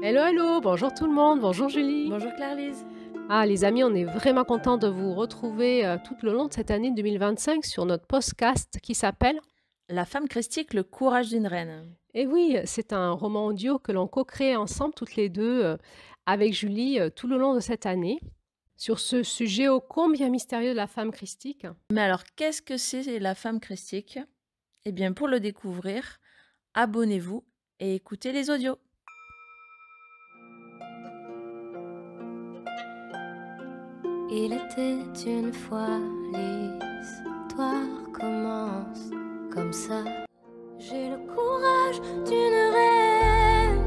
Hello, hello, bonjour tout le monde, bonjour Julie. Bonjour Claire-Lise. Ah les amis, on est vraiment content de vous retrouver tout le long de cette année 2025 sur notre podcast qui s'appelle La femme christique, le courage d'une reine. Et oui, c'est un roman audio que l'on co-crée ensemble toutes les deux avec Julie tout le long de cette année sur ce sujet ô combien mystérieux de la femme christique. Mais alors, qu'est-ce que c'est la femme christique? Eh bien, pour le découvrir, abonnez-vous et écoutez les audios. Il était une fois, l'histoire commence comme ça. J'ai le courage d'une reine.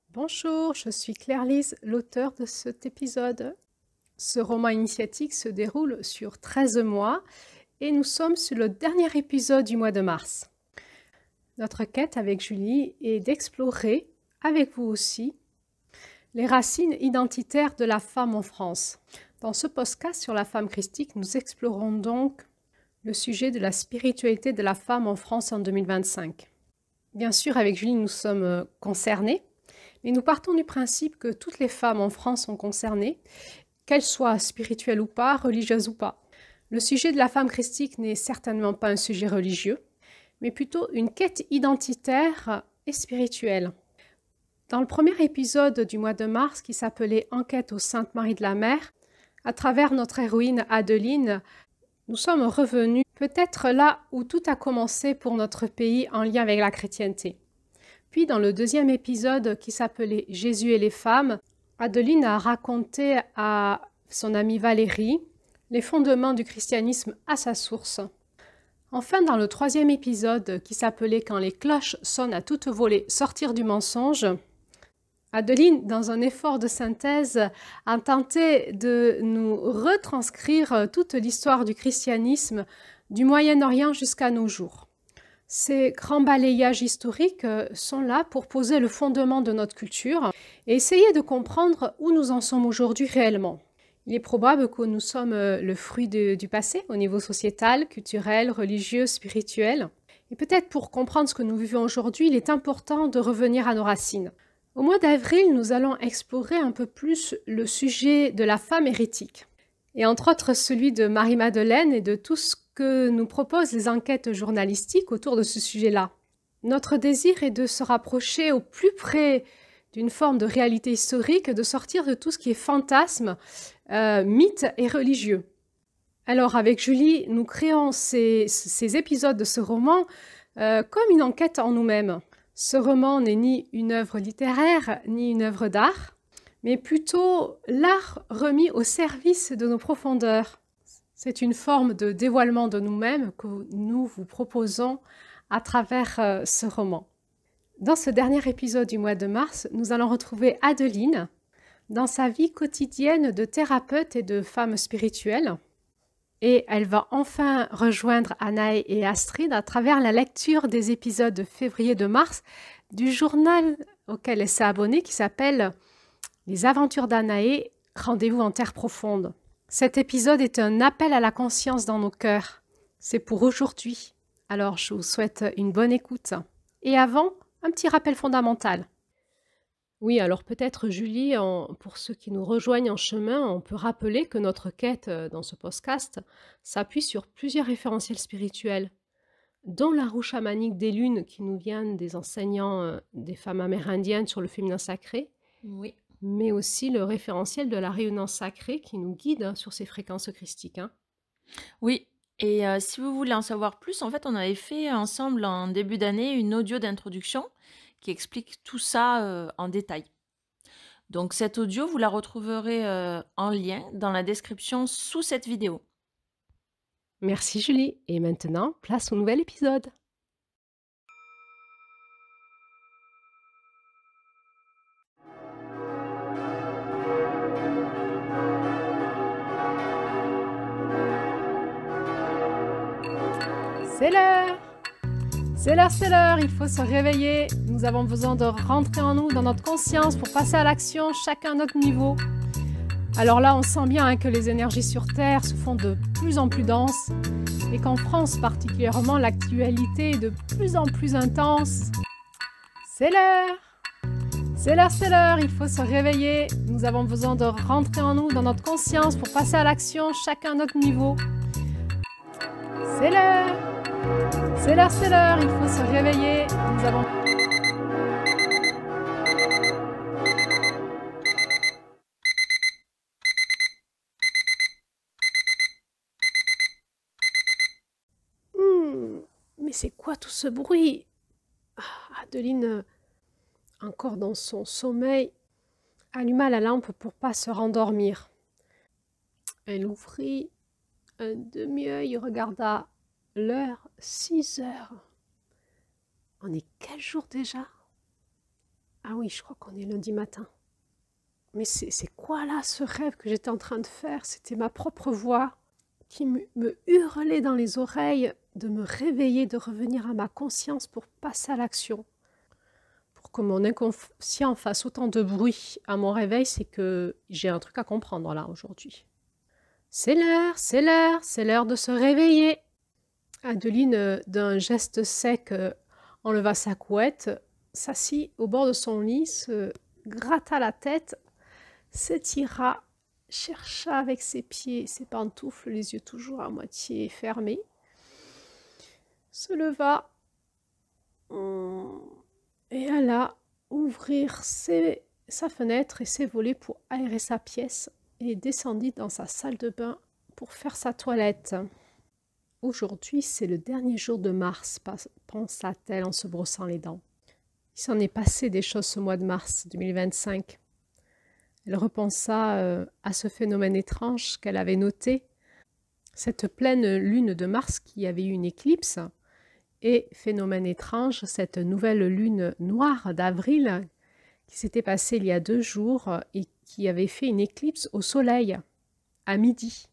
Bonjour, je suis Claire-Lise, l'auteure de cet épisode. Ce roman initiatique se déroule sur 13 mois et nous sommes sur le dernier épisode du mois de mars. Notre quête avec Julie est d'explorer, avec vous aussi, les racines identitaires de la femme en France. Dans ce podcast sur la femme christique, nous explorons donc le sujet de la spiritualité de la femme en France en 2025. Bien sûr, avec Julie, nous sommes concernés, mais nous partons du principe que toutes les femmes en France sont concernées, qu'elles soient spirituelles ou pas, religieuses ou pas. Le sujet de la femme christique n'est certainement pas un sujet religieux, mais plutôt une quête identitaire et spirituelle. Dans le premier épisode du mois de mars, qui s'appelait « Enquête aux Saintes Maries de la Mer », à travers notre héroïne Adeline, nous sommes revenus peut-être là où tout a commencé pour notre pays en lien avec la chrétienté. Puis dans le deuxième épisode qui s'appelait « Jésus et les femmes », Adeline a raconté à son amie Valérie les fondements du christianisme à sa source. Enfin, dans le troisième épisode qui s'appelait « Quand les cloches sonnent à toute volée, sortir du mensonge », Adeline, dans un effort de synthèse, a tenté de nous retranscrire toute l'histoire du christianisme du Moyen-Orient jusqu'à nos jours. Ces grands balayages historiques sont là pour poser le fondement de notre culture et essayer de comprendre où nous en sommes aujourd'hui réellement. Il est probable que nous sommes le fruit du passé au niveau sociétal, culturel, religieux, spirituel. Et peut-être pour comprendre ce que nous vivons aujourd'hui, il est important de revenir à nos racines. Au mois d'avril, nous allons explorer un peu plus le sujet de la femme hérétique, et entre autres celui de Marie-Madeleine et de tout ce que nous proposent les enquêtes journalistiques autour de ce sujet-là. Notre désir est de se rapprocher au plus près d'une forme de réalité historique, de sortir de tout ce qui est fantasme, mythe et religieux. Alors avec Julie, nous créons ces épisodes de ce roman comme une enquête en nous-mêmes. Ce roman n'est ni une œuvre littéraire, ni une œuvre d'art, mais plutôt l'art remis au service de nos profondeurs. C'est une forme de dévoilement de nous-mêmes que nous vous proposons à travers ce roman. Dans ce dernier épisode du mois de mars, nous allons retrouver Adeline dans sa vie quotidienne de thérapeute et de femme spirituelle. Et elle va enfin rejoindre Anaë et Astrid à travers la lecture des épisodes de février et de mars du journal auquel elle s'est abonnée qui s'appelle « Les aventures d'Anaë, rendez-vous en terre profonde ». Cet épisode est un appel à la conscience dans nos cœurs. C'est pour aujourd'hui. Alors je vous souhaite une bonne écoute. Et avant, un petit rappel fondamental. Oui, alors peut-être Julie, pour ceux qui nous rejoignent en chemin, on peut rappeler que notre quête dans ce podcast s'appuie sur plusieurs référentiels spirituels, dont la roue chamanique des lunes qui nous vient des enseignants des femmes amérindiennes sur le féminin sacré, Oui. mais aussi le référentiel de la rayonnance sacrée qui nous guide sur ces fréquences christiques. Oui. Et si vous voulez en savoir plus, en fait, on avait fait ensemble en début d'année une audio d'introduction qui explique tout ça en détail. Donc cette audio, vous la retrouverez en lien dans la description sous cette vidéo. Merci Julie. Et maintenant, place au nouvel épisode. C'est l'heure! c'est l'heure, il faut se réveiller. Nous avons besoin de rentrer en nous, dans notre conscience, pour passer à l'action, chacun à notre niveau. Alors là, on sent bien que les énergies sur Terre se font de plus en plus denses et qu'en France particulièrement, l'actualité est de plus en plus intense. C'est l'heure! C'est l'heure, il faut se réveiller. Nous avons besoin de rentrer en nous, dans notre conscience, pour passer à l'action, chacun à notre niveau. C'est l'heure! C'est l'heure, il faut se réveiller. Nous avons... Mais c'est quoi tout ce bruit? Adeline, encore dans son sommeil, alluma la lampe pour pas se rendormir. Elle ouvrit un demi-œil, regarda l'heure, 6 heures. On est quel jour déjà? Ah oui, je crois qu'on est lundi matin. Mais c'est quoi là ce rêve que j'étais en train de faire? C'était ma propre voix qui me hurlait dans les oreilles de me réveiller, de revenir à ma conscience pour passer à l'action. Pour que mon inconscient fasse autant de bruit à mon réveil, c'est que j'ai un truc à comprendre là aujourd'hui. C'est l'heure de se réveiller. Adeline, d'un geste sec, enleva sa couette, s'assit au bord de son lit, se gratta la tête, s'étira, chercha avec ses pieds, ses pantoufles, les yeux toujours à moitié fermés, se leva et alla ouvrir sa fenêtre et ses volets pour aérer sa pièce et descendit dans sa salle de bain pour faire sa toilette. Aujourd'hui, c'est le dernier jour de mars, pensa-t-elle en se brossant les dents. Il s'en est passé des choses ce mois de mars 2025. Elle repensa à ce phénomène étrange qu'elle avait noté, cette pleine lune de mars qui avait eu une éclipse, et phénomène étrange, cette nouvelle lune noire d'avril qui s'était passée il y a 2 jours et qui avait fait une éclipse au soleil, à midi.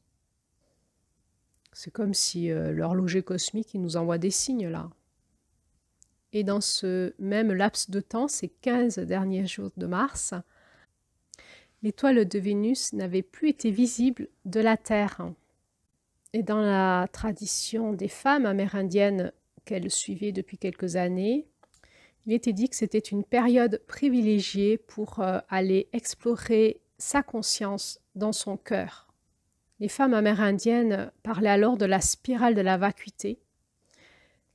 C'est comme si l'horloger cosmique il nous envoie des signes là. Et dans ce même laps de temps, ces 15 derniers jours de mars, l'étoile de Vénus n'avait plus été visible de la Terre. Et dans la tradition des femmes amérindiennes qu'elle suivait depuis quelques années, il était dit que c'était une période privilégiée pour aller explorer sa conscience dans son cœur. Les femmes amérindiennes parlaient alors de la spirale de la vacuité,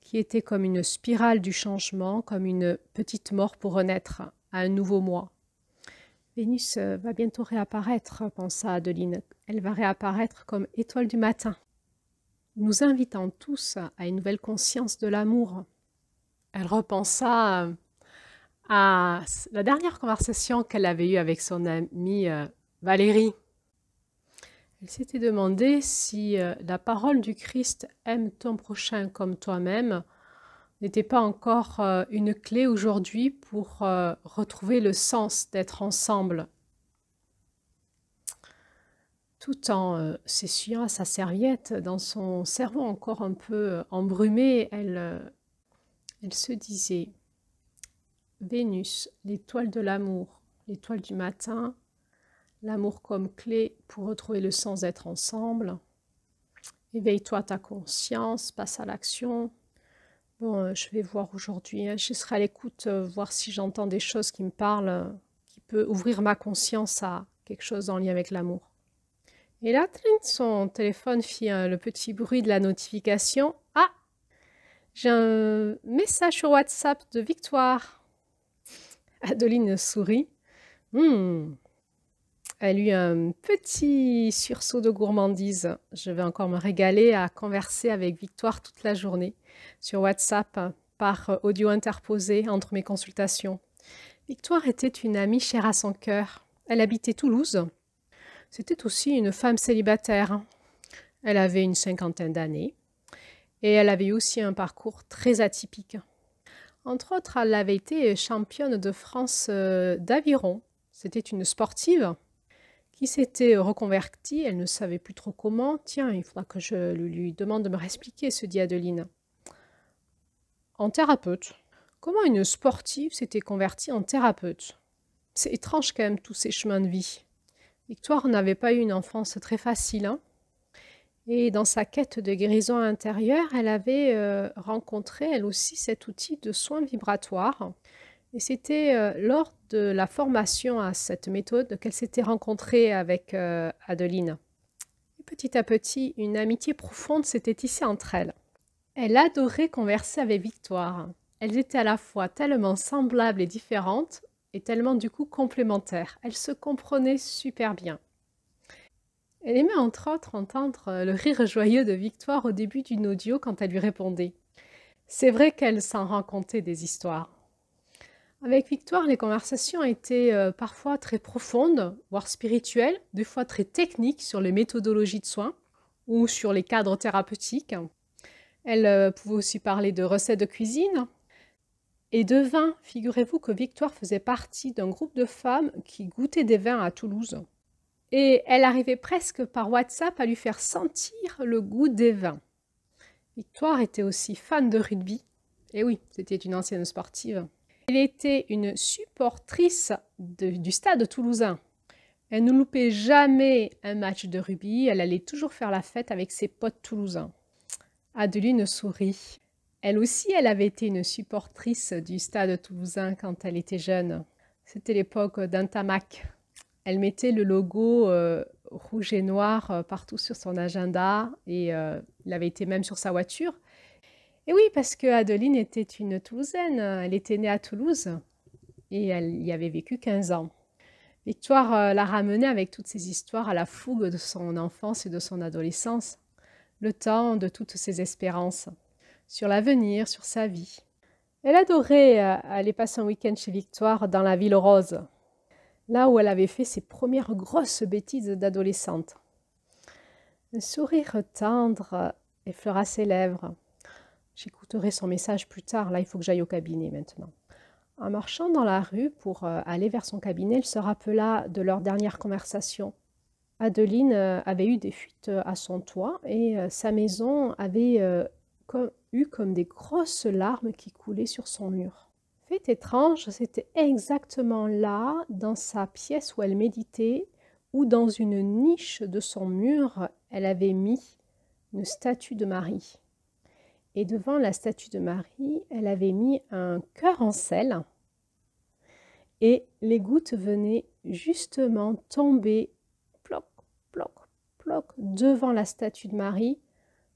qui était comme une spirale du changement, comme une petite mort pour renaître à un nouveau moi. Vénus va bientôt réapparaître, pensa Adeline. Elle va réapparaître comme étoile du matin, nous invitant tous à une nouvelle conscience de l'amour. Elle repensa à la dernière conversation qu'elle avait eue avec son amie Valérie. Elle s'était demandé si la parole du Christ « aime ton prochain comme toi-même » n'était pas encore une clé aujourd'hui pour retrouver le sens d'être ensemble. Tout en s'essuyant à sa serviette, dans son cerveau encore un peu embrumé, elle se disait « Vénus, l'étoile de l'amour, l'étoile du matin », l'amour comme clé pour retrouver le sens d'être ensemble. Éveille-toi à ta conscience, passe à l'action. Bon, je vais voir aujourd'hui, je serai à l'écoute, voir si j'entends des choses qui me parlent, qui peut ouvrir ma conscience à quelque chose en lien avec l'amour. Et là, son téléphone fit le petit bruit de la notification. Ah, j'ai un message sur WhatsApp de Victoire. Adeline sourit. Elle eut un petit sursaut de gourmandise. Je vais encore me régaler à converser avec Victoire toute la journée sur WhatsApp par audio interposé entre mes consultations. Victoire était une amie chère à son cœur. Elle habitait Toulouse. C'était aussi une femme célibataire. Elle avait une 50aine d'années et elle avait eu aussi un parcours très atypique. Entre autres, elle avait été championne de France d'aviron. C'était une sportive qui s'était reconvertie, elle ne savait plus trop comment. Tiens, il faudra que je lui demande de me réexpliquer, se dit Adeline. en thérapeute. Comment une sportive s'était convertie en thérapeute? C'est étrange quand même tous ces chemins de vie. Victoire n'avait pas eu une enfance très facile, hein. Et dans sa quête de guérison intérieure, elle avait rencontré elle aussi cet outil de soins vibratoires. Et c'était lors de la formation à cette méthode qu'elle s'était rencontrée avec Adeline. Et petit à petit, une amitié profonde s'était tissée entre elles. Elle adorait converser avec Victoire. Elles étaient à la fois tellement semblables et différentes, et tellement du coup complémentaires. Elles se comprenaient super bien. Elle aimait entre autres entendre le rire joyeux de Victoire au début d'une audio quand elle lui répondait. C'est vrai qu'elle s'en racontait des histoires. Avec Victoire, les conversations étaient parfois très profondes, voire spirituelles, des fois très techniques sur les méthodologies de soins ou sur les cadres thérapeutiques. Elle pouvait aussi parler de recettes de cuisine et de vin. Figurez-vous que Victoire faisait partie d'un groupe de femmes qui goûtaient des vins à Toulouse. Et elle arrivait presque par WhatsApp à lui faire sentir le goût des vins. Victoire était aussi fan de rugby. Et oui, c'était une ancienne sportive. Elle était une supportrice du stade toulousain. Elle ne loupait jamais un match de rugby. Elle allait toujours faire la fête avec ses potes toulousains. Adeline sourit. Elle aussi, elle avait été une supportrice du stade toulousain quand elle était jeune. C'était l'époque d'Intamac. Elle mettait le logo rouge et noir partout sur son agenda et il avait été même sur sa voiture. Et oui, parce que Adeline était une Toulousaine. Elle était née à Toulouse et elle y avait vécu 15 ans. Victoire l'a ramenée avec toutes ces histoires à la fougue de son enfance et de son adolescence. Le temps de toutes ses espérances sur l'avenir, sur sa vie. Elle adorait aller passer un week-end chez Victoire dans la ville rose. Là où elle avait fait ses premières grosses bêtises d'adolescente. Un sourire tendre effleura ses lèvres. J'écouterai son message plus tard, là il faut que j'aille au cabinet maintenant. En marchant dans la rue pour aller vers son cabinet, elle se rappela de leur dernière conversation. Adeline avait eu des fuites à son toit et sa maison avait eu comme des grosses larmes qui coulaient sur son mur. Fait étrange, c'était exactement là, dans sa pièce où elle méditait, ou dans une niche de son mur, elle avait mis une statue de Marie. Et devant la statue de Marie, elle avait mis un cœur en sel. Et les gouttes venaient justement tomber, ploc, ploc, ploc, devant la statue de Marie,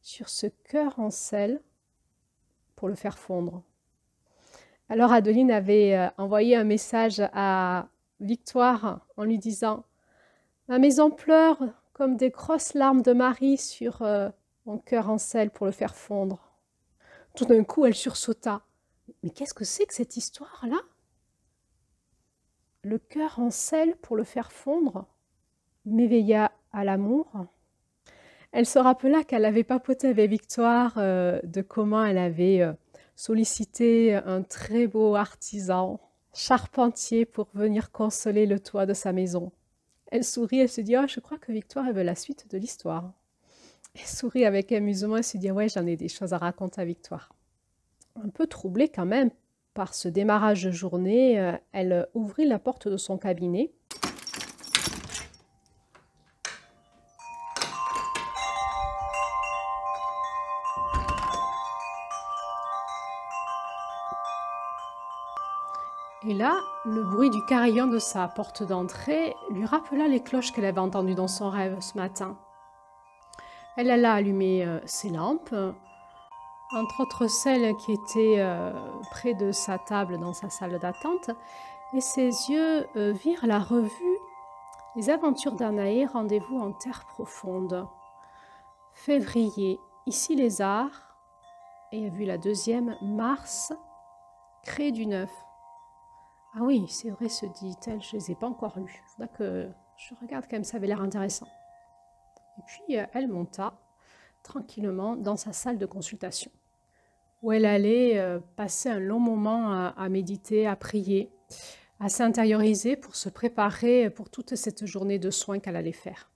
sur ce cœur en sel, pour le faire fondre. Alors Adeline avait envoyé un message à Victoire en lui disant « Ma maison pleure comme des grosses larmes de Marie sur mon cœur en sel pour le faire fondre. » Tout d'un coup, elle sursauta. « Mais qu'est-ce que c'est que cette histoire-là? Le cœur en sel pour le faire fondre m'éveilla à l'amour. » Elle se rappela qu'elle avait papoté avec Victoire de comment elle avait sollicité un très beau artisan, charpentier, pour venir consoler le toit de sa maison. Elle sourit, elle se dit « Oh, je crois que Victoire elle veut la suite de l'histoire. » Elle sourit avec amusement, elle se dit « Ouais, j'en ai des choses à raconter à Victoire. » Un peu troublée quand même par ce démarrage de journée, elle ouvrit la porte de son cabinet. Et là, le bruit du carillon de sa porte d'entrée lui rappela les cloches qu'elle avait entendues dans son rêve ce matin. Elle alla allumer ses lampes, entre autres celles qui étaient près de sa table dans sa salle d'attente, et ses yeux virent la revue « Les aventures d'Anaé, rendez-vous en terre profonde ». Février, ici les arts, et elle a vu la deuxième, mars, créer du neuf. Ah oui, c'est vrai, se dit-elle, je ne les ai pas encore lus. Il faudra que je regarde quand même, ça avait l'air intéressant. Et puis, elle monta tranquillement dans sa salle de consultation, où elle allait passer un long moment à méditer, à prier, à s'intérioriser pour se préparer pour toute cette journée de soins qu'elle allait faire.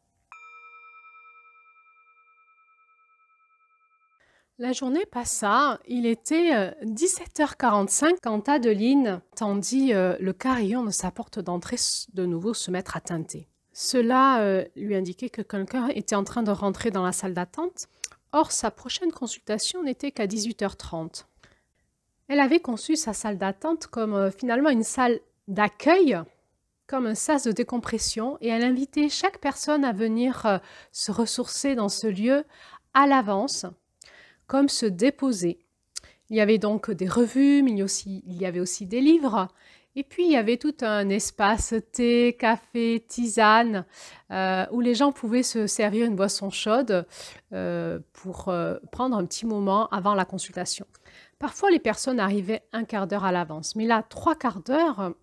La journée passa, il était 17h45 quand Adeline entendit le carillon de sa porte d'entrée de nouveau se mettre à tinter. Cela lui indiquait que quelqu'un était en train de rentrer dans la salle d'attente. Or, sa prochaine consultation n'était qu'à 18h30. Elle avait conçu sa salle d'attente comme finalement une salle d'accueil, comme un sas de décompression, et elle invitait chaque personne à venir se ressourcer dans ce lieu à l'avance, comme se déposer. Il y avait donc des revues, mais il y avait aussi des livres. Et puis, il y avait tout un espace thé, café, tisane, où les gens pouvaient se servir une boisson chaude pour prendre un petit moment avant la consultation. Parfois, les personnes arrivaient un quart d'heure à l'avance. Mais là, 3/4 d'heure,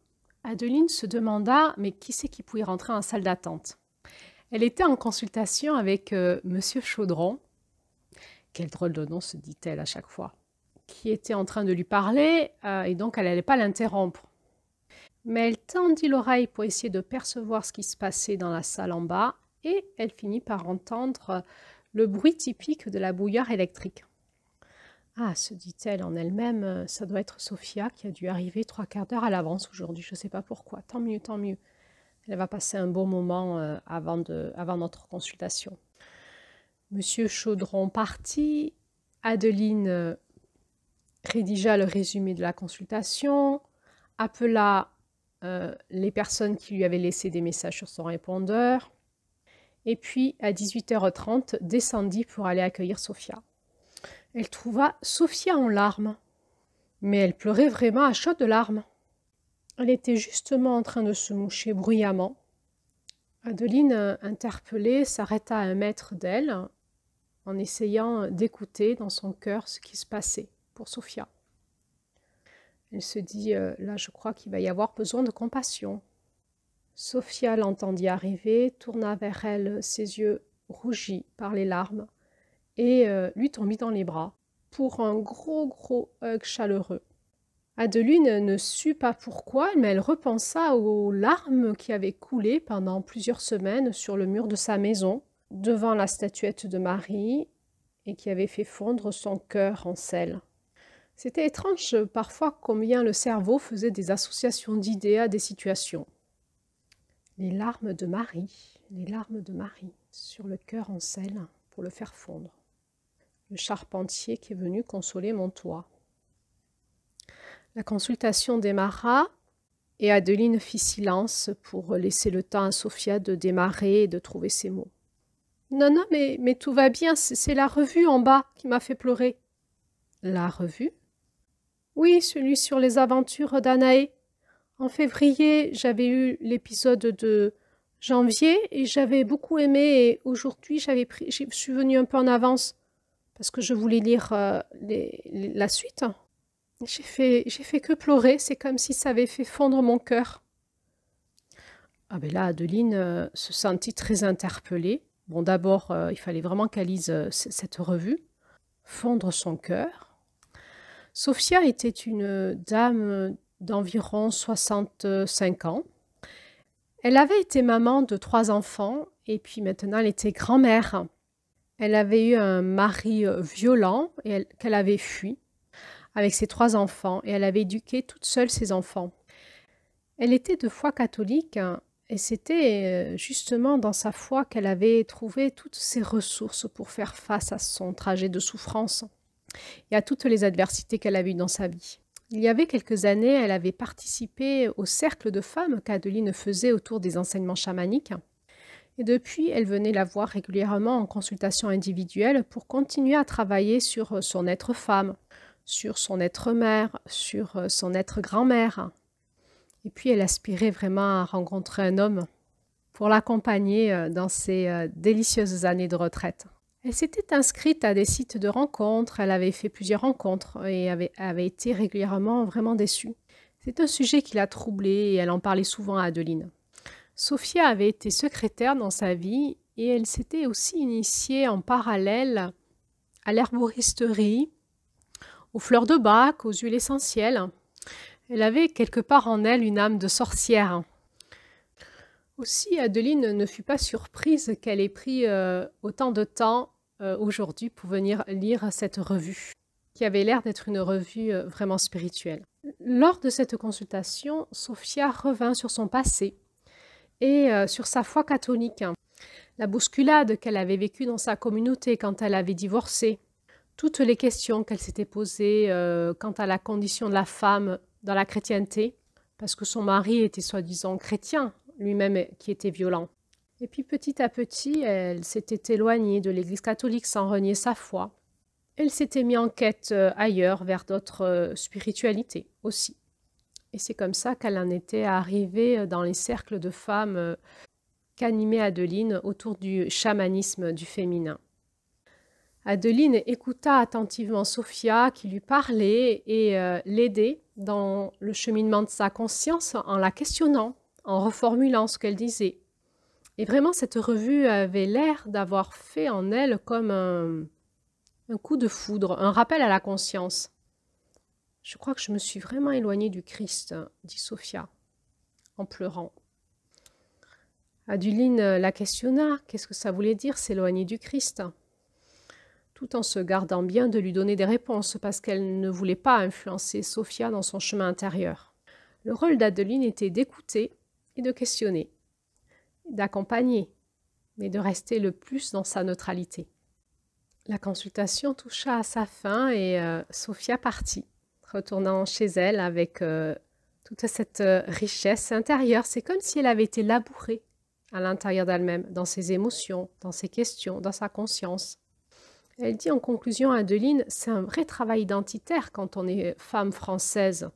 Adeline se demanda, mais qui c'est qui pouvait rentrer en salle d'attente? Elle était en consultation avec Monsieur Chaudron. Quel drôle de nom, se dit-elle à chaque fois. Qui était en train de lui parler, et donc elle n'allait pas l'interrompre. Mais elle tendit l'oreille pour essayer de percevoir ce qui se passait dans la salle en bas, et elle finit par entendre le bruit typique de la bouilloire électrique. Ah, se dit-elle en elle-même, ça doit être Sophia qui a dû arriver 3/4 d'heure à l'avance aujourd'hui, je ne sais pas pourquoi. Tant mieux, tant mieux. Elle va passer un bon moment avant notre consultation. Monsieur Chaudron partit, Adeline rédigea le résumé de la consultation, appela les personnes qui lui avaient laissé des messages sur son répondeur, et puis à 18h30 descendit pour aller accueillir Sophia. Elle trouva Sophia en larmes, mais elle pleurait vraiment à chaudes larmes. Elle était justement en train de se moucher bruyamment. Adeline, interpellée, s'arrêta à 1 mètre d'elle, en essayant d'écouter dans son cœur ce qui se passait pour Sophia. Elle se dit, là je crois qu'il va y avoir besoin de compassion. Sophia l'entendit arriver, tourna vers elle ses yeux rougis par les larmes et lui tombit dans les bras pour un gros hug chaleureux. Adeline ne sut pas pourquoi, mais elle repensa aux larmes qui avaient coulé pendant plusieurs semaines sur le mur de sa maison, devant la statuette de Marie, et qui avait fait fondre son cœur en sel. C'était étrange parfois combien le cerveau faisait des associations d'idées à des situations. Les larmes de Marie, sur le cœur en sel pour le faire fondre. Le charpentier qui est venu consoler mon toit. La consultation démarra et Adeline fit silence pour laisser le temps à Sophia de démarrer et de trouver ses mots. Non, mais tout va bien, c'est la revue en bas qui m'a fait pleurer. La revue? Oui, celui sur les aventures d'Anaé. En février, j'avais eu l'épisode de janvier et j'avais beaucoup aimé et aujourd'hui, je suis venue un peu en avance parce que je voulais lire la suite. J'ai fait que pleurer, c'est comme si ça avait fait fondre mon cœur. Ah ben là, Adeline se sentit très interpellée. Bon, d'abord, il fallait vraiment qu'elle lise cette revue. Fondre son cœur. Sophia était une dame d'environ 65 ans. Elle avait été maman de 3 enfants et puis maintenant elle était grand-mère. Elle avait eu un mari violent qu'elle avait fui avec ses 3 enfants et elle avait éduqué toute seule ses enfants. Elle était de foi catholique et c'était justement dans sa foi qu'elle avait trouvé toutes ses ressources pour faire face à son trajet de souffrance et à toutes les adversités qu'elle avait eues dans sa vie. Il y avait quelques années, elle avait participé au cercle de femmes qu'Adeline faisait autour des enseignements chamaniques. Et depuis, elle venait la voir régulièrement en consultation individuelle pour continuer à travailler sur son être femme, sur son être mère, sur son être grand-mère. Et puis, elle aspirait vraiment à rencontrer un homme pour l'accompagner dans ses délicieuses années de retraite. Elle s'était inscrite à des sites de rencontres, elle avait fait plusieurs rencontres et avait été régulièrement vraiment déçue. C'est un sujet qui l'a troublée et elle en parlait souvent à Adeline. Sophia avait été secrétaire dans sa vie et elle s'était aussi initiée en parallèle à l'herboristerie, aux fleurs de bac, aux huiles essentielles. Elle avait quelque part en elle une âme de sorcière. Aussi, Adeline ne fut pas surprise qu'elle ait pris autant de temps aujourd'hui pour venir lire cette revue, qui avait l'air d'être une revue vraiment spirituelle. Lors de cette consultation, Sophia revint sur son passé et sur sa foi catholique. La bousculade qu'elle avait vécue dans sa communauté quand elle avait divorcé, toutes les questions qu'elle s'était posées quant à la condition de la femme dans la chrétienté, parce que son mari était soi-disant chrétien, lui-même qui était violent. Et puis petit à petit, elle s'était éloignée de l'Église catholique sans renier sa foi. Elle s'était mise en quête ailleurs, vers d'autres spiritualités aussi. Et c'est comme ça qu'elle en était arrivée dans les cercles de femmes qu'animait Adeline autour du chamanisme du féminin. Adeline écouta attentivement Sophia qui lui parlait et l'aidait dans le cheminement de sa conscience en la questionnant, en reformulant ce qu'elle disait. Et vraiment, cette revue avait l'air d'avoir fait en elle comme un coup de foudre, un rappel à la conscience. « Je crois que je me suis vraiment éloignée du Christ, » dit Sophia, en pleurant. Adeline la questionna. Qu'est-ce que ça voulait dire s'éloigner du Christ ? Tout en se gardant bien de lui donner des réponses parce qu'elle ne voulait pas influencer Sophia dans son chemin intérieur. Le rôle d'Adeline était d'écouter et de questionner, d'accompagner, mais de rester le plus dans sa neutralité. La consultation toucha à sa fin et Sophia partit, retournant chez elle avec toute cette richesse intérieure. C'est comme si elle avait été labourée à l'intérieur d'elle-même, dans ses émotions, dans ses questions, dans sa conscience. Elle dit en conclusion à Adeline, c'est un vrai travail identitaire quand on est femme française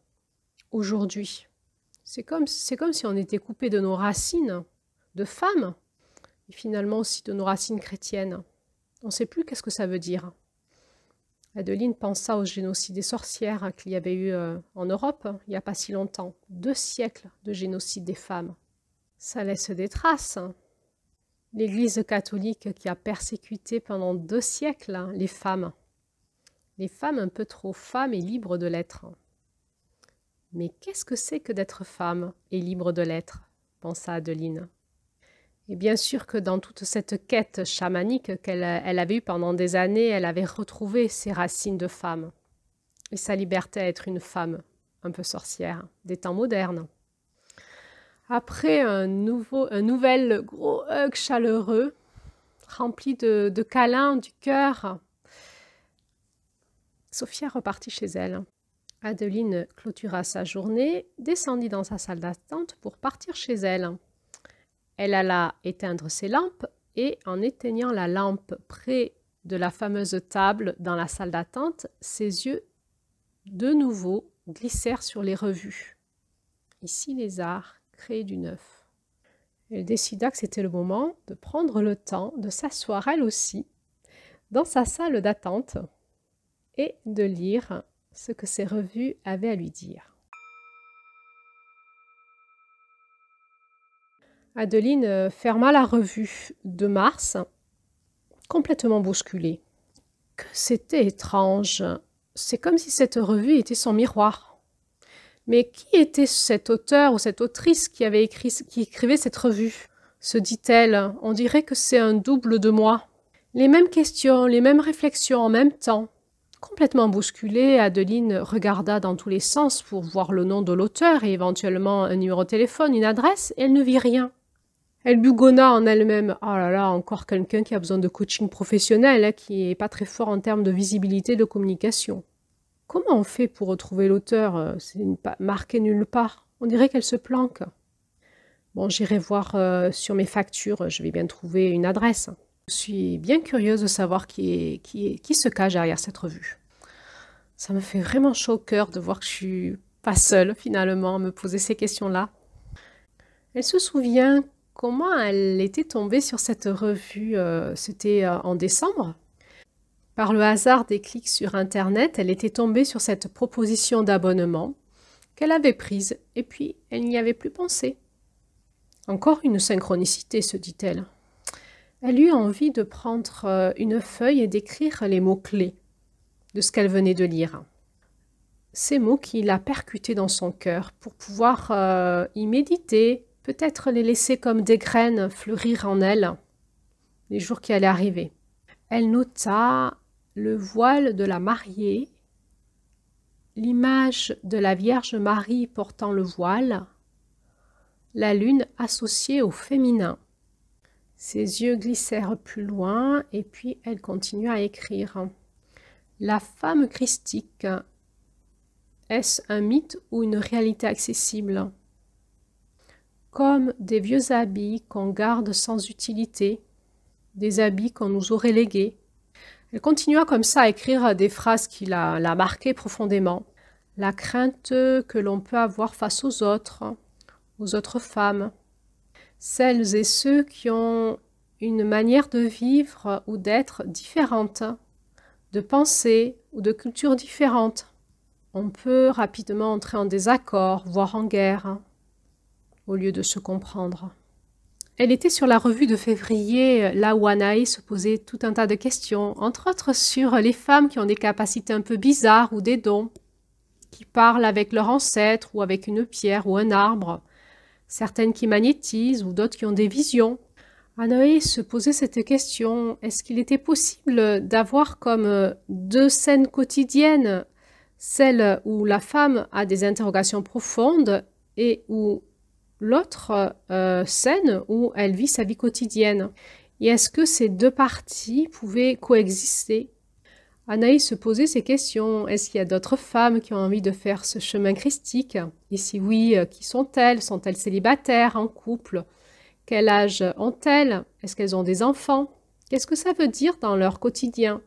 aujourd'hui. C'est comme si on était coupé de nos racines de femmes et finalement aussi de nos racines chrétiennes. On ne sait plus qu'est-ce que ça veut dire. Adeline pensa au génocide des sorcières qu'il y avait eu en Europe il n'y a pas si longtemps. 2 siècles de génocide des femmes. Ça laisse des traces. L'Église catholique qui a persécuté pendant 2 siècles les femmes un peu trop femmes et libres de l'être. Mais qu'est-ce que c'est que d'être femme et libre de l'être, pensa Adeline. Et bien sûr que dans toute cette quête chamanique qu'elle avait eue pendant des années, elle avait retrouvé ses racines de femme et sa liberté à être une femme un peu sorcière des temps modernes. Après un nouvel gros hug chaleureux, rempli de câlins du cœur, Sophia repartit chez elle. Adeline clôtura sa journée, descendit dans sa salle d'attente pour partir chez elle. Elle alla éteindre ses lampes et, en éteignant la lampe près de la fameuse table dans la salle d'attente, ses yeux, de nouveau, glissèrent sur les revues. Ici, les arts créés du neuf. Elle décida que c'était le moment de prendre le temps de s'asseoir elle aussi dans sa salle d'attente et de lire ce que ces revues avaient à lui dire. Adeline ferma la revue de mars, complètement bousculée. Que c'était étrange. C'est comme si cette revue était son miroir. Mais qui était cet auteur ou cette autrice qui écrivait cette revue ? Se dit-elle, on dirait que c'est un double de moi. Les mêmes questions, les mêmes réflexions en même temps. Complètement bousculée, Adeline regarda dans tous les sens pour voir le nom de l'auteur et éventuellement un numéro de téléphone, une adresse, et elle ne vit rien. Elle bougonna en elle-même. Oh là là, encore quelqu'un qui a besoin de coaching professionnel, qui n'est pas très fort en termes de visibilité et de communication. Comment on fait pour retrouver l'auteur ? C'est marqué nulle part. On dirait qu'elle se planque. Bon, j'irai voir sur mes factures, je vais bien trouver une adresse. Je suis bien curieuse de savoir qui se cache derrière cette revue. Ça me fait vraiment chaud au cœur de voir que je suis pas seule finalement à me poser ces questions-là. Elle se souvient comment elle était tombée sur cette revue, c'était en décembre. Par le hasard des clics sur Internet, elle était tombée sur cette proposition d'abonnement qu'elle avait prise et puis elle n'y avait plus pensé. Encore une synchronicité, se dit-elle. Elle eut envie de prendre une feuille et d'écrire les mots-clés de ce qu'elle venait de lire. Ces mots qui la percutaient dans son cœur pour pouvoir y méditer, peut-être les laisser comme des graines fleurir en elle les jours qui allaient arriver. Elle nota le voile de la mariée, l'image de la Vierge Marie portant le voile, la lune associée au féminin. Ses yeux glissèrent plus loin et puis elle continua à écrire. La femme christique, est-ce un mythe ou une réalité accessible? Comme des vieux habits qu'on garde sans utilité, des habits qu'on nous aurait légués. Elle continua comme ça à écrire des phrases qui la marquaient profondément. La crainte que l'on peut avoir face aux autres femmes, celles et ceux qui ont une manière de vivre ou d'être différente, de penser ou de culture différente. On peut rapidement entrer en désaccord, voire en guerre, au lieu de se comprendre. Elle était sur la revue de février, là où Anaé se posait tout un tas de questions, entre autres sur les femmes qui ont des capacités un peu bizarres ou des dons, qui parlent avec leur ancêtre ou avec une pierre ou un arbre, certaines qui magnétisent ou d'autres qui ont des visions. Anaé se posait cette question, est-ce qu'il était possible d'avoir comme deux scènes quotidiennes, celle où la femme a des interrogations profondes et où l'autre scène où elle vit sa vie quotidienne. Et est-ce que ces deux parties pouvaient coexister? Anaïs se posait ces questions. Est-ce qu'il y a d'autres femmes qui ont envie de faire ce chemin christique? Et si oui, qui sont-elles? Sont-elles célibataires, en couple? Quel âge ont-elles? Est-ce qu'elles ont des enfants? Qu'est-ce que ça veut dire dans leur quotidien?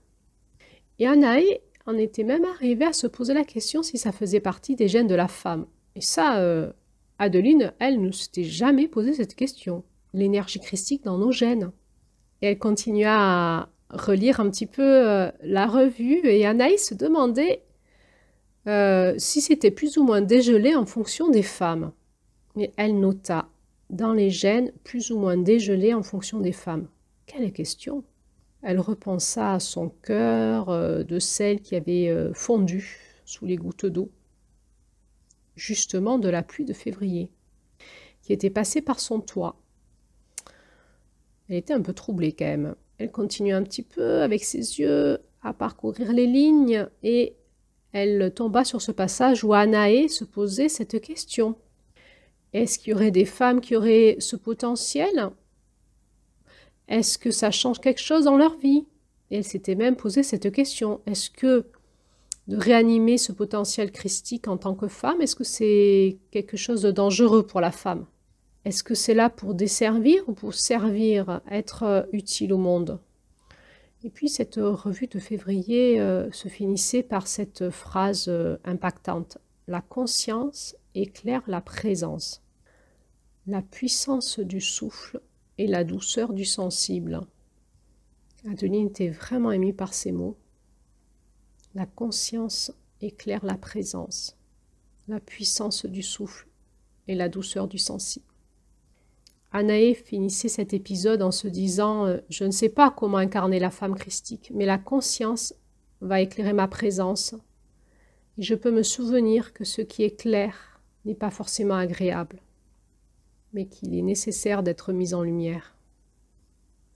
Et Anaïs en était même arrivée à se poser la question si ça faisait partie des gènes de la femme. Et ça, Adeline, elle ne s'était jamais posé cette question. L'énergie christique dans nos gènes. Et elle continua à relire un petit peu la revue et Anaïs se demandait si c'était plus ou moins dégelé en fonction des femmes. Mais elle nota dans les gènes plus ou moins dégelé en fonction des femmes. Quelle question! Elle repensa à son cœur de celle qui avait fondu sous les gouttes d'eau, justement de la pluie de février, qui était passée par son toit. Elle était un peu troublée quand même. Elle continua un petit peu avec ses yeux à parcourir les lignes et elle tomba sur ce passage où Anaé se posait cette question. Est-ce qu'il y aurait des femmes qui auraient ce potentiel? Est-ce que ça change quelque chose dans leur vie? Et elle s'était même posé cette question. Est-ce que de réanimer ce potentiel christique en tant que femme, est-ce que c'est quelque chose de dangereux pour la femme? Est-ce que c'est là pour desservir ou pour servir, être utile au monde? Et puis cette revue de février se finissait par cette phrase impactante. La conscience éclaire la présence, la puissance du souffle et la douceur du sensible. Adeline était vraiment émue par ces mots. La conscience éclaire la présence, la puissance du souffle et la douceur du sensible. Anaé finissait cet épisode en se disant « Je ne sais pas comment incarner la femme christique, mais la conscience va éclairer ma présence et je peux me souvenir que ce qui est clair n'est pas forcément agréable, mais qu'il est nécessaire d'être mis en lumière. »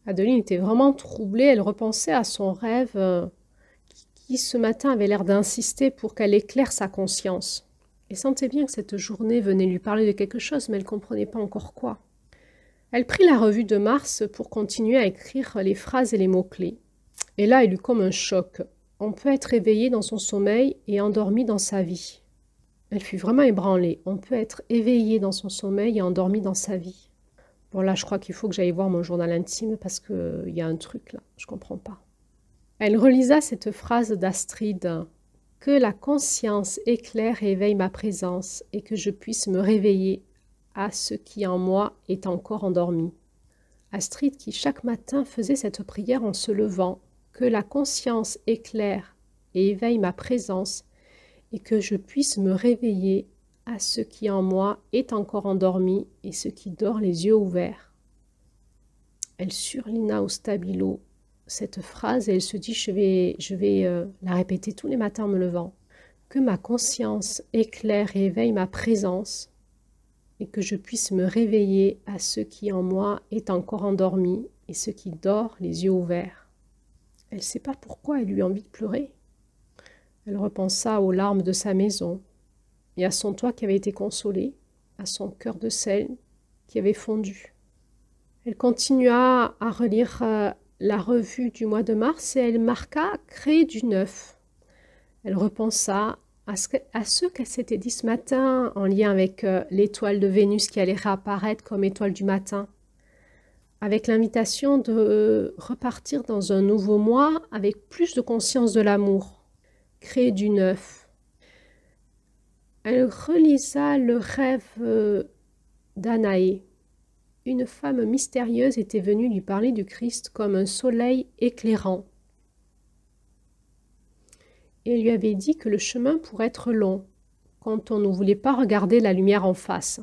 Adeline était vraiment troublée, elle repensait à son rêve qui ce matin avait l'air d'insister pour qu'elle éclaire sa conscience. Elle sentait bien que cette journée venait lui parler de quelque chose, mais elle ne comprenait pas encore quoi. Elle prit la revue de mars pour continuer à écrire les phrases et les mots-clés. Et là, il eut comme un choc. On peut être éveillé dans son sommeil et endormi dans sa vie. Elle fut vraiment ébranlée. On peut être éveillé dans son sommeil et endormi dans sa vie. Bon là, je crois qu'il faut que j'aille voir mon journal intime parce qu'il y a un truc là, je ne comprends pas. Elle relisa cette phrase d'Astrid. « Que la conscience éclaire et éveille ma présence et que je puisse me réveiller à ce qui en moi est encore endormi. » Astrid qui chaque matin faisait cette prière en se levant. « Que la conscience éclaire et éveille ma présence et que je puisse me réveiller à ce qui en moi est encore endormi et ce qui dort les yeux ouverts. » Elle surlina au stabilo cette phrase et elle se dit je vais la répéter tous les matins en me levant. Que ma conscience éclaire et éveille ma présence et que je puisse me réveiller à ce qui en moi est encore endormi et ce qui dort les yeux ouverts. Elle ne sait pas pourquoi elle eut envie de pleurer. Elle repensa aux larmes de sa maison et à son toit qui avait été consolé, à son cœur de sel qui avait fondu. Elle continua à relire la revue du mois de mars et elle marqua « Créer du neuf ». Elle repensa à ce qu'elle s'était dit ce matin en lien avec l'étoile de Vénus qui allait réapparaître comme étoile du matin, avec l'invitation de repartir dans un nouveau mois avec plus de conscience de l'amour, créer du neuf. Elle relisa le rêve d'Anaé. Une femme mystérieuse était venue lui parler du Christ comme un soleil éclairant. Et lui avait dit que le chemin pourrait être long, quand on ne voulait pas regarder la lumière en face.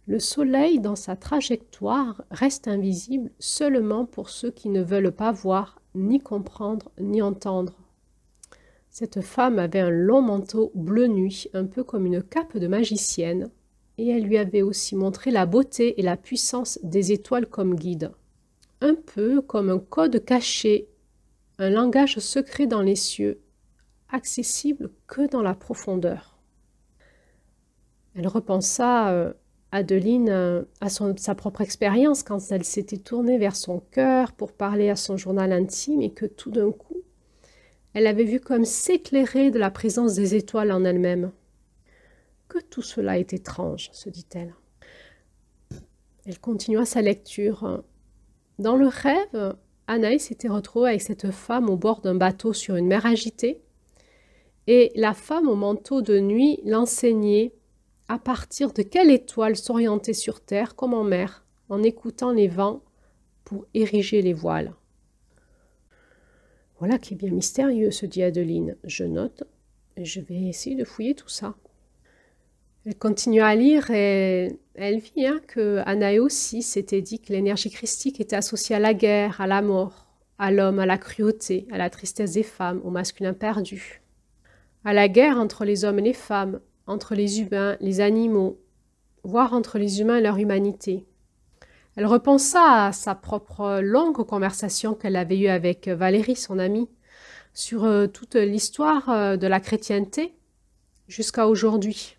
Le soleil, dans sa trajectoire, reste invisible seulement pour ceux qui ne veulent pas voir, ni comprendre, ni entendre. Cette femme avait un long manteau bleu nuit, un peu comme une cape de magicienne, et elle lui avait aussi montré la beauté et la puissance des étoiles comme guide. Un peu comme un code caché, un langage secret dans les cieux, accessible que dans la profondeur. Elle repensa Adeline à sa propre expérience quand elle s'était tournée vers son cœur pour parler à son journal intime et que tout d'un coup, elle avait vu comme s'éclairer de la présence des étoiles en elle-même. Que tout cela est étrange, se dit-elle. Elle continua sa lecture. Dans le rêve, Anaïs s'était retrouvée avec cette femme au bord d'un bateau sur une mer agitée, et la femme au manteau de nuit l'enseignait à partir de quelle étoile s'orienter sur terre comme en mer, en écoutant les vents pour ériger les voiles. Voilà qui est bien mystérieux, se dit Adeline. Je note, et je vais essayer de fouiller tout ça. Elle continua à lire et elle vit que Anaïs aussi s'était dit que l'énergie christique était associée à la guerre, à la mort, à l'homme, à la cruauté, à la tristesse des femmes, au masculin perdu, à la guerre entre les hommes et les femmes, entre les humains, les animaux, voire entre les humains et leur humanité. Elle repensa à sa propre longue conversation qu'elle avait eue avec Valérie, son amie, sur toute l'histoire de la chrétienté jusqu'à aujourd'hui.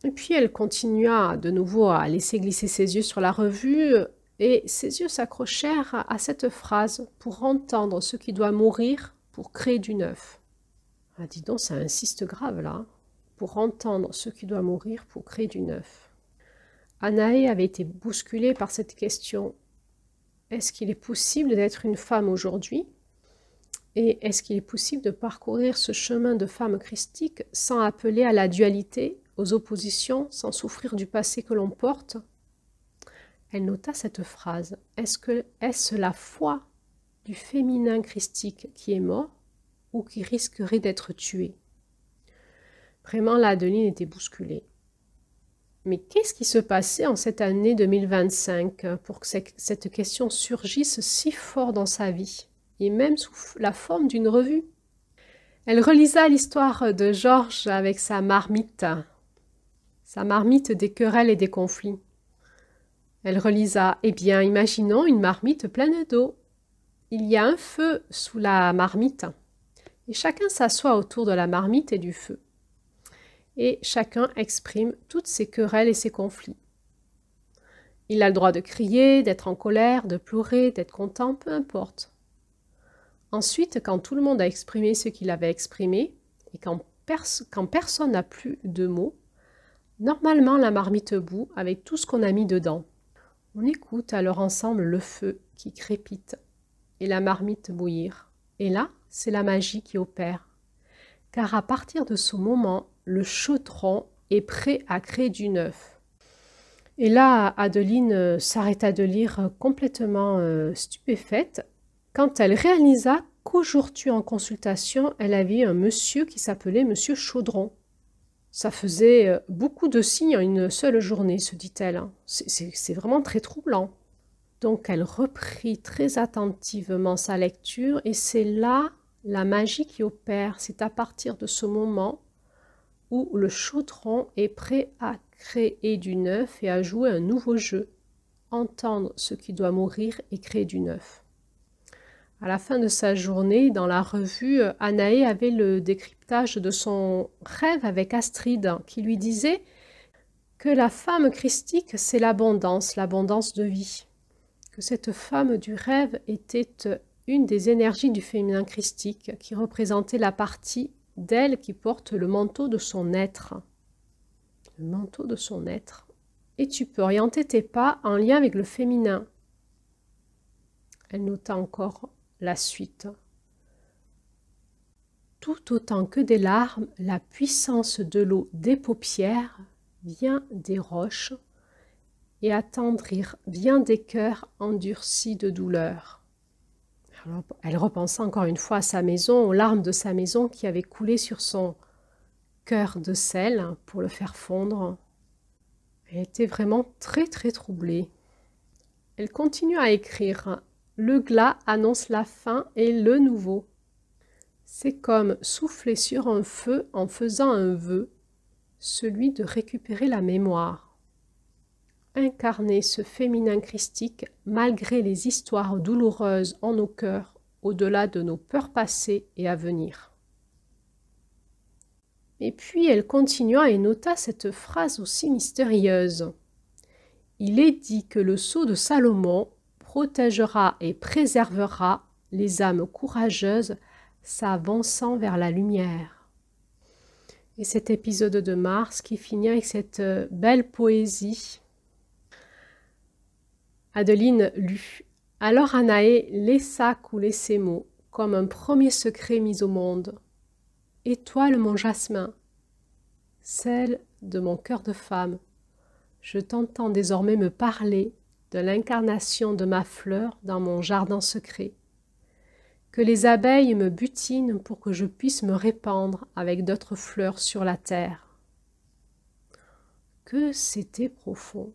Et puis elle continua de nouveau à laisser glisser ses yeux sur la revue et ses yeux s'accrochèrent à cette phrase « pour entendre ce qui doit mourir pour créer du neuf ». Ah, dis donc, ça insiste grave là. Pour entendre ce qui doit mourir pour créer du neuf. Anaé avait été bousculée par cette question. Est-ce qu'il est possible d'être une femme aujourd'hui? Et est-ce qu'il est possible de parcourir ce chemin de femme christique sans appeler à la dualité, aux oppositions, sans souffrir du passé que l'on porte? Elle nota cette phrase. Est-ce la foi du féminin christique qui est mort ou qui risquerait d'être tué? Vraiment, là, Adeline était bousculée. Mais qu'est-ce qui se passait en cette année 2025 pour que cette question surgisse si fort dans sa vie, et même sous la forme d'une revue? Elle relisa l'histoire de Georges avec sa marmite des querelles et des conflits. Elle relisa, eh bien, imaginons une marmite pleine d'eau. Il y a un feu sous la marmite, et chacun s'assoit autour de la marmite et du feu. Et chacun exprime toutes ses querelles et ses conflits. Il a le droit de crier, d'être en colère, de pleurer, d'être content, peu importe. Ensuite, quand tout le monde a exprimé ce qu'il avait exprimé, et quand personne n'a plus de mots, normalement la marmite bout avec tout ce qu'on a mis dedans. On écoute alors ensemble le feu qui crépite et la marmite bouillir. Et là, c'est la magie qui opère. Car à partir de ce moment, le chaudron est prêt à créer du neuf. Et là, Adeline s'arrêta de lire complètement stupéfaite quand elle réalisa qu'aujourd'hui en consultation, elle avait un monsieur qui s'appelait Monsieur Chaudron. Ça faisait beaucoup de signes en une seule journée, se dit-elle. C'est vraiment très troublant. Donc elle reprit très attentivement sa lecture et c'est là la magie qui opère. C'est à partir de ce moment où le chaudron est prêt à créer du neuf et à jouer un nouveau jeu, entendre ce qui doit mourir et créer du neuf. À la fin de sa journée, dans la revue, Anaë avait le décryptage de son rêve avec Astrid, qui lui disait que la femme christique, c'est l'abondance de vie. Que cette femme du rêve était une des énergies du féminin christique, qui représentait la partie d'elle qui porte le manteau de son être. Le manteau de son être. Et tu peux orienter tes pas en lien avec le féminin. Elle nota encore la suite. Tout autant que des larmes, la puissance de l'eau des paupières vient des roches et attendrir bien des cœurs endurcis de douleur. Alors, elle repensa encore une fois à sa maison, aux larmes de sa maison qui avaient coulé sur son cœur de sel pour le faire fondre. Elle était vraiment très troublée. Elle continue à écrire. Le glas annonce la fin et le nouveau. C'est comme souffler sur un feu en faisant un vœu, celui de récupérer la mémoire. Incarner ce féminin christique malgré les histoires douloureuses en nos cœurs, au-delà de nos peurs passées et à venir. Et puis elle continua et nota cette phrase aussi mystérieuse. Il est dit que le sceau de Salomon protégera et préservera les âmes courageuses s'avançant vers la lumière. Et cet épisode de Mars qui finit avec cette belle poésie. Adeline lut. Alors Anaë laissa couler ces mots comme un premier secret mis au monde. Étoile mon jasmin, celle de mon cœur de femme, je t'entends désormais me parler de l'incarnation de ma fleur dans mon jardin secret. Que les abeilles me butinent pour que je puisse me répandre avec d'autres fleurs sur la terre. Que c'était profond.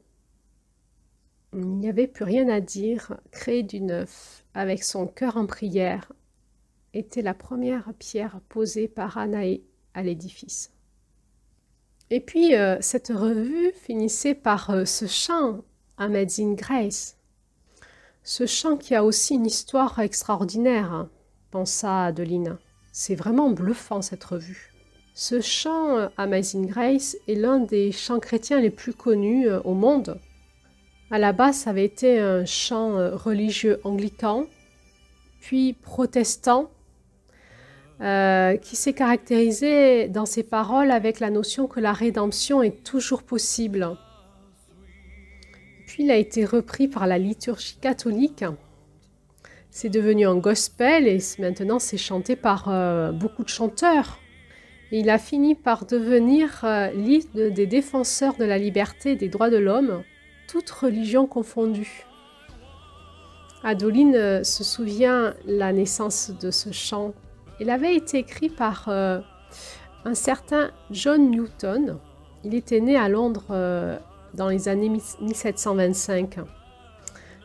Il n'y avait plus rien à dire, créer du neuf, avec son cœur en prière, était la première pierre posée par Anaë à l'édifice. Et puis, cette revue finissait par ce chant, Amazing Grace. Ce chant qui a aussi une histoire extraordinaire, pensa Adeline. C'est vraiment bluffant cette revue. Ce chant, Amazing Grace, est l'un des chants chrétiens les plus connus au monde. À la base, ça avait été un chant religieux anglican, puis protestant, qui s'est caractérisé dans ses paroles avec la notion que la rédemption est toujours possible. Puis il a été repris par la liturgie catholique. C'est devenu un gospel et maintenant c'est chanté par beaucoup de chanteurs. Et il a fini par devenir l'hymne des défenseurs de la liberté et des droits de l'homme, toutes religions confondues. Adeline se souvient la naissance de ce chant. Il avait été écrit par un certain John Newton. Il était né à Londres dans les années 1725.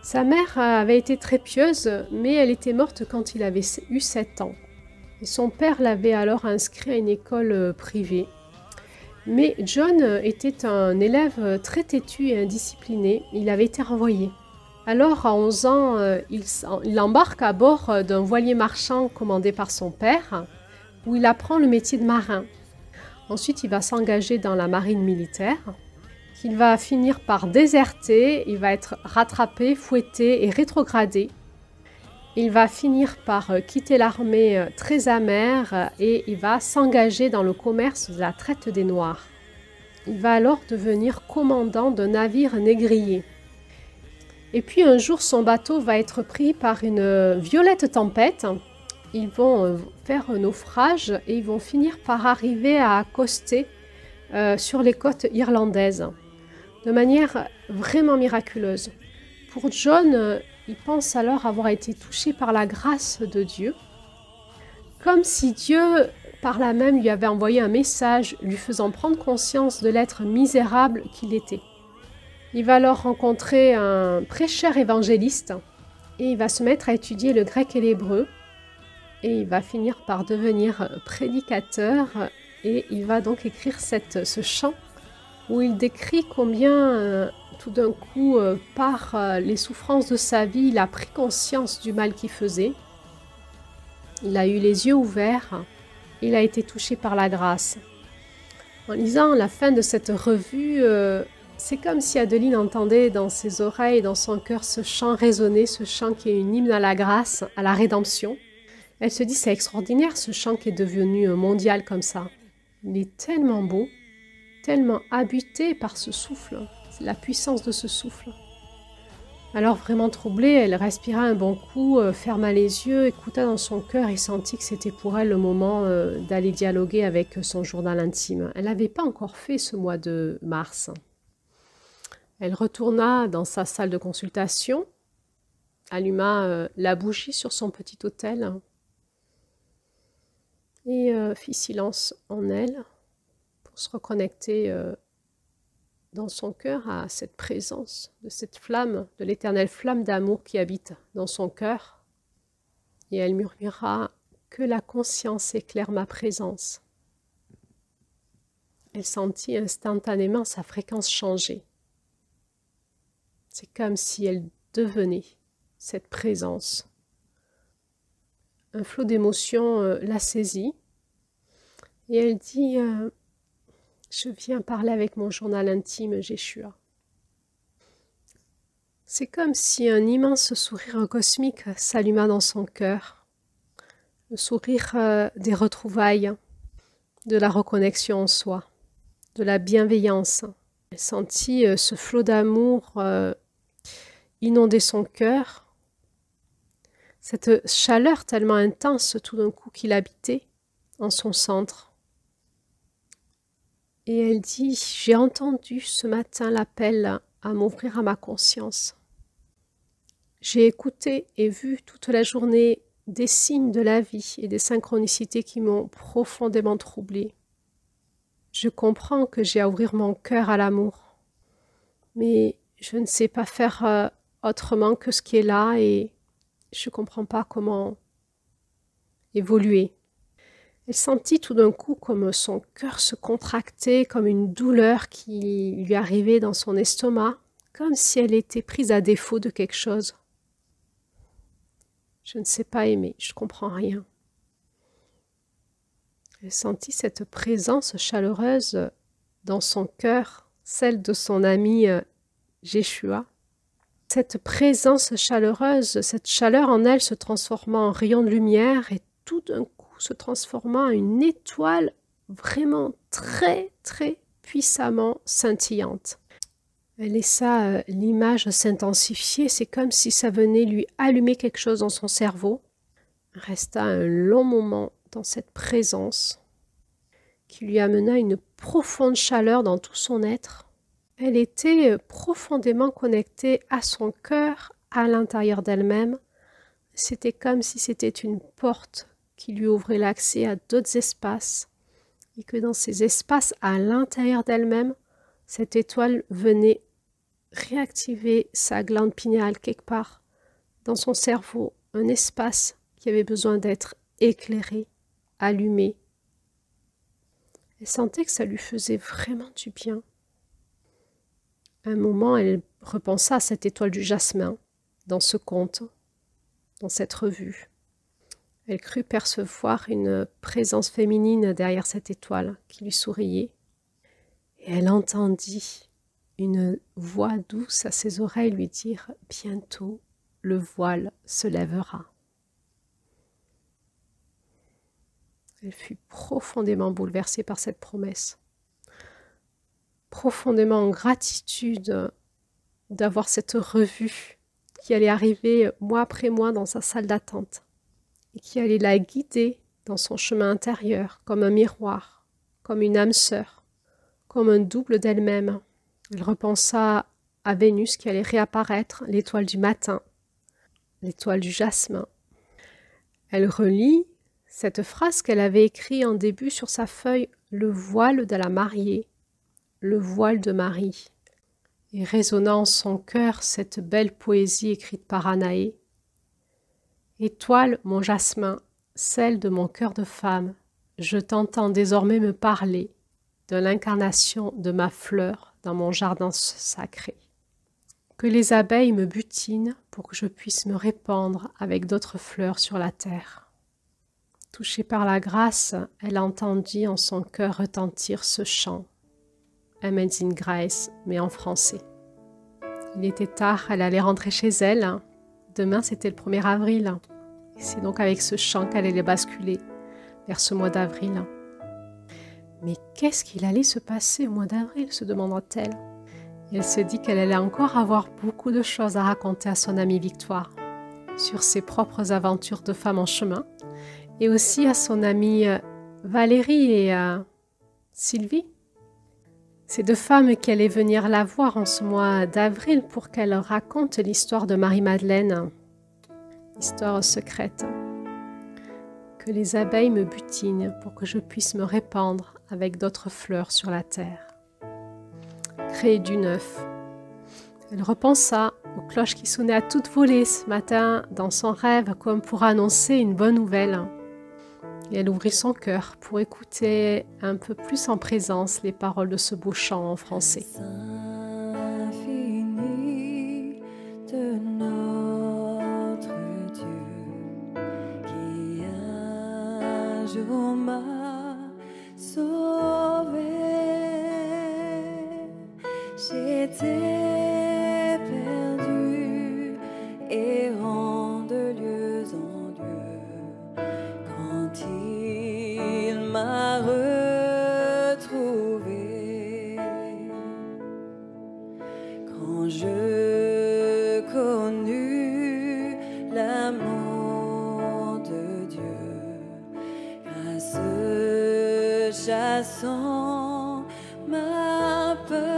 Sa mère avait été très pieuse, mais elle était morte quand il avait eu 7 ans. Et son père l'avait alors inscrit à une école privée. Mais John était un élève très têtu et indiscipliné. Il avait été renvoyé. Alors, à 11 ans, il embarque à bord d'un voilier marchand commandé par son père, où il apprend le métier de marin. Ensuite, il va s'engager dans la marine militaire, qu'il va finir par déserter, il va être rattrapé, fouetté et rétrogradé. Il va finir par quitter l'armée très amer et il va s'engager dans le commerce de la traite des Noirs. Il va alors devenir commandant d'un navire négrier. Et puis un jour, son bateau va être pris par une violente tempête. Ils vont faire un naufrage et ils vont finir par arriver à accoster sur les côtes irlandaises de manière vraiment miraculeuse. Pour John, il pense alors avoir été touché par la grâce de Dieu, comme si Dieu, par là même, lui avait envoyé un message lui faisant prendre conscience de l'être misérable qu'il était. Il va alors rencontrer un prêcheur évangéliste et il va se mettre à étudier le grec et l'hébreu et il va finir par devenir prédicateur et il va donc écrire ce chant où il décrit combien tout d'un coup, par les souffrances de sa vie, il a pris conscience du mal qu'il faisait Il a eu les yeux ouverts. Il a été touché par la grâce. En lisant la fin de cette revue, c'est comme si Adeline entendait dans ses oreilles, dans son cœur, ce chant résonner, ce chant qui est une hymne à la grâce, à la rédemption. Elle se dit, c'est extraordinaire ce chant qui est devenu mondial comme ça. Il est tellement beau, tellement habité par ce souffle, c'est la puissance de ce souffle. Alors vraiment troublée, elle respira un bon coup, ferma les yeux, écouta dans son cœur et sentit que c'était pour elle le moment d'aller dialoguer avec son journal intime. Elle n'avait pas encore fait ce mois de mars. Elle retourna dans sa salle de consultation, alluma la bougie sur son petit autel et fit silence en elle pour se reconnecter dans son cœur à cette présence, de cette flamme, de l'éternelle flamme d'amour qui habite dans son cœur. Et elle murmura « Que la conscience éclaire ma présence ». Elle sentit instantanément sa fréquence changer. C'est comme si elle devenait cette présence. Un flot d'émotions la saisit et elle dit je viens parler avec mon journal intime, Jéshua. C'est comme si un immense sourire cosmique s'alluma dans son cœur. Le sourire des retrouvailles, de la reconnexion en soi, de la bienveillance. Elle sentit ce flot d'amour inonder son cœur. Cette chaleur tellement intense tout d'un coup qu'il habitait en son centre. Et elle dit, j'ai entendu ce matin l'appel à m'ouvrir à ma conscience. J'ai écouté et vu toute la journée des signes de la vie et des synchronicités qui m'ont profondément troublée. Je comprends que j'ai à ouvrir mon cœur à l'amour, mais je ne sais pas faire autrement que ce qui est là et je ne comprends pas comment évoluer. Elle sentit tout d'un coup comme son cœur se contractait, comme une douleur qui lui arrivait dans son estomac, comme si elle était prise à défaut de quelque chose. Je ne sais pas aimer, je ne comprends rien. Elle sentit cette présence chaleureuse dans son cœur, celle de son ami Jéshua. Cette présence chaleureuse, cette chaleur en elle se transforma en rayon de lumière et tout d'un coup se transformant en une étoile vraiment très très puissamment scintillante. Elle laissa l'image s'intensifier, c'est comme si ça venait lui allumer quelque chose dans son cerveau. Elle resta un long moment dans cette présence qui lui amena une profonde chaleur dans tout son être. Elle était profondément connectée à son cœur, à l'intérieur d'elle-même. C'était comme si c'était une porte qui lui ouvrait l'accès à d'autres espaces et que dans ces espaces à l'intérieur d'elle-même, cette étoile venait réactiver sa glande pinéale quelque part dans son cerveau, un espace qui avait besoin d'être éclairé, allumé. Elle sentait que ça lui faisait vraiment du bien. À un moment, elle repensa à cette étoile du jasmin, dans ce conte, dans cette revue. Elle crut percevoir une présence féminine derrière cette étoile qui lui souriait. Et elle entendit une voix douce à ses oreilles lui dire « Bientôt, le voile se lèvera ». Elle fut profondément bouleversée par cette promesse, profondément en gratitude d'avoir cette revue qui allait arriver mois après mois dans sa salle d'attente et qui allait la guider dans son chemin intérieur comme un miroir, comme une âme sœur, comme un double d'elle-même. Elle repensa à Vénus qui allait réapparaître, l'étoile du matin, l'étoile du jasmin. Elle relit cette phrase qu'elle avait écrite en début sur sa feuille, le voile de la mariée, le voile de Marie, et résonna en son cœur cette belle poésie écrite par Anaé. Étoile, mon jasmin, celle de mon cœur de femme, je t'entends désormais me parler de l'incarnation de ma fleur dans mon jardin sacré. Que les abeilles me butinent pour que je puisse me répandre avec d'autres fleurs sur la terre. Touchée par la grâce, elle entendit en son cœur retentir ce chant. Amazing Grace, mais en français. Il était tard, elle allait rentrer chez elle. Demain, c'était le 1er avril. Et c'est donc avec ce chant qu'elle allait basculer vers ce mois d'avril. Mais qu'est-ce qu'il allait se passer au mois d'avril, se demandera-t-elle. Et elle se dit qu'elle allait encore avoir beaucoup de choses à raconter à son amie Victoire sur ses propres aventures de femme en chemin et aussi à son amie Valérie et Sylvie. Ces deux femmes qui allaient venir la voir en ce mois d'avril pour qu'elle raconte l'histoire de Marie-Madeleine, histoire secrète. Que les abeilles me butinent pour que je puisse me répandre avec d'autres fleurs sur la terre. Créer du neuf. Elle repensa aux cloches qui sonnaient à toute volée ce matin dans son rêve comme pour annoncer une bonne nouvelle. Et elle ouvrit son cœur pour écouter un peu plus en présence les paroles de ce beau chant en français. Infini de notre Dieu qui un jour m'a sauvé. J'étais perdu, errant de lieu en lieu, quand il m'a retrouvé, quand je connus l'amour de Dieu, grâce chassant ma peur.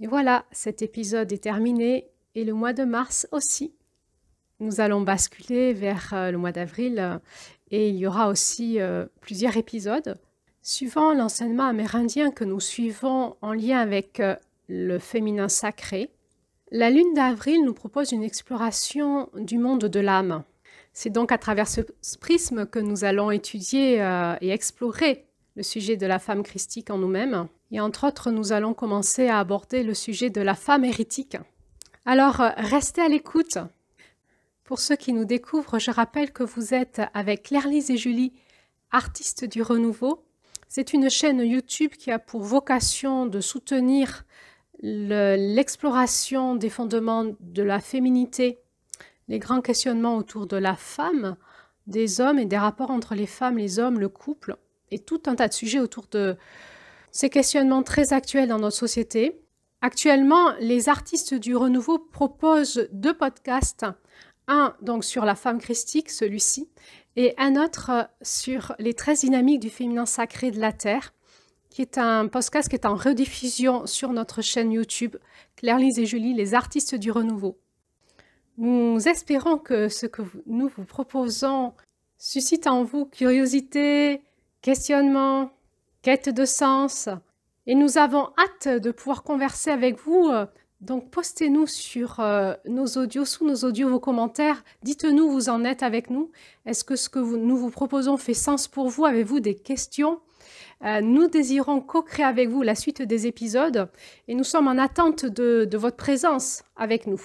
Et voilà, cet épisode est terminé et le mois de mars aussi. Nous allons basculer vers le mois d'avril et il y aura aussi plusieurs épisodes. Suivant l'enseignement amérindien que nous suivons en lien avec le féminin sacré, la lune d'avril nous propose une exploration du monde de l'âme. C'est donc à travers ce prisme que nous allons étudier et explorer le sujet de la femme christique en nous-mêmes. Et entre autres, nous allons commencer à aborder le sujet de la femme hérétique. Alors, restez à l'écoute. Pour ceux qui nous découvrent, je rappelle que vous êtes avec Claire-Lise et Julie, artistes du renouveau. C'est une chaîne YouTube qui a pour vocation de soutenir l'exploration des fondements de la féminité les grands questionnements autour de la femme, des hommes et des rapports entre les femmes, les hommes, le couple, et tout un tas de sujets autour de ces questionnements très actuels dans notre société. Actuellement, les artistes du renouveau proposent 2 podcasts, un donc sur la femme christique, celui-ci, et un autre sur les 13 dynamiques du féminin sacré de la Terre, qui est un podcast qui est en rediffusion sur notre chaîne YouTube, Claire-Lise et Julie, les artistes du renouveau. Nous espérons que ce que nous vous proposons suscite en vous curiosité, questionnement, quête de sens, et nous avons hâte de pouvoir converser avec vous. Donc postez-nous sur nos audios, sous nos audios, vos commentaires. Dites-nous où vous en êtes avec nous. Est-ce que ce que nous vous proposons fait sens pour vous? Avez-vous des questions? Nous désirons co-créer avec vous la suite des épisodes et nous sommes en attente de votre présence avec nous.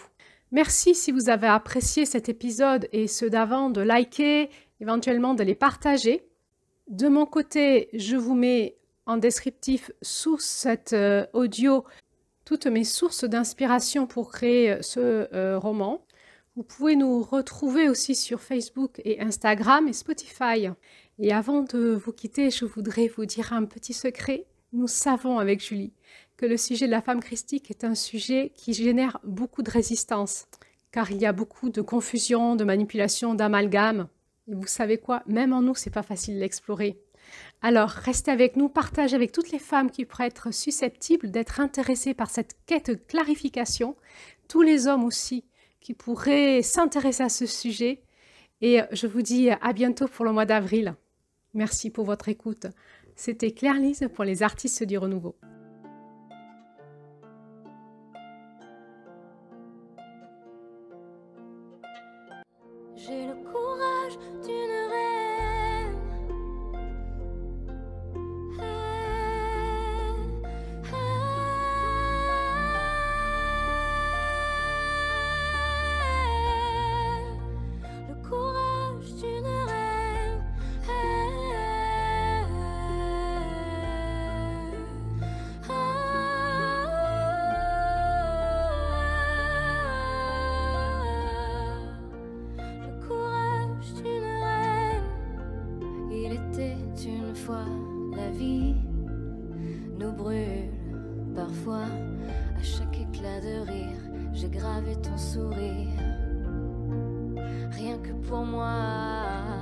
Merci si vous avez apprécié cet épisode et ceux d'avant de liker, éventuellement de les partager. De mon côté, je vous mets en descriptif sous cet audio toutes mes sources d'inspiration pour créer ce roman. Vous pouvez nous retrouver aussi sur Facebook et Instagram et Spotify. Et avant de vous quitter, je voudrais vous dire un petit secret. Nous savons avec Julie que le sujet de la femme christique est un sujet qui génère beaucoup de résistance, car il y a beaucoup de confusion, de manipulation, d'amalgame. Et vous savez quoi? Même en nous, c'est pas facile d'explorer. Alors, restez avec nous, partagez avec toutes les femmes qui pourraient être susceptibles d'être intéressées par cette quête de clarification, tous les hommes aussi qui pourraient s'intéresser à ce sujet. Et je vous dis à bientôt pour le mois d'avril. Merci pour votre écoute. C'était Claire-Lise pour les artistes du renouveau. J'ai le courage d'une reine. Le courage d'une reine. Le courage d'une reine. Il était une fois, la vie nous brûle parfois. À chaque éclat de rire, j'ai gravé ton sourire. Rien que pour moi.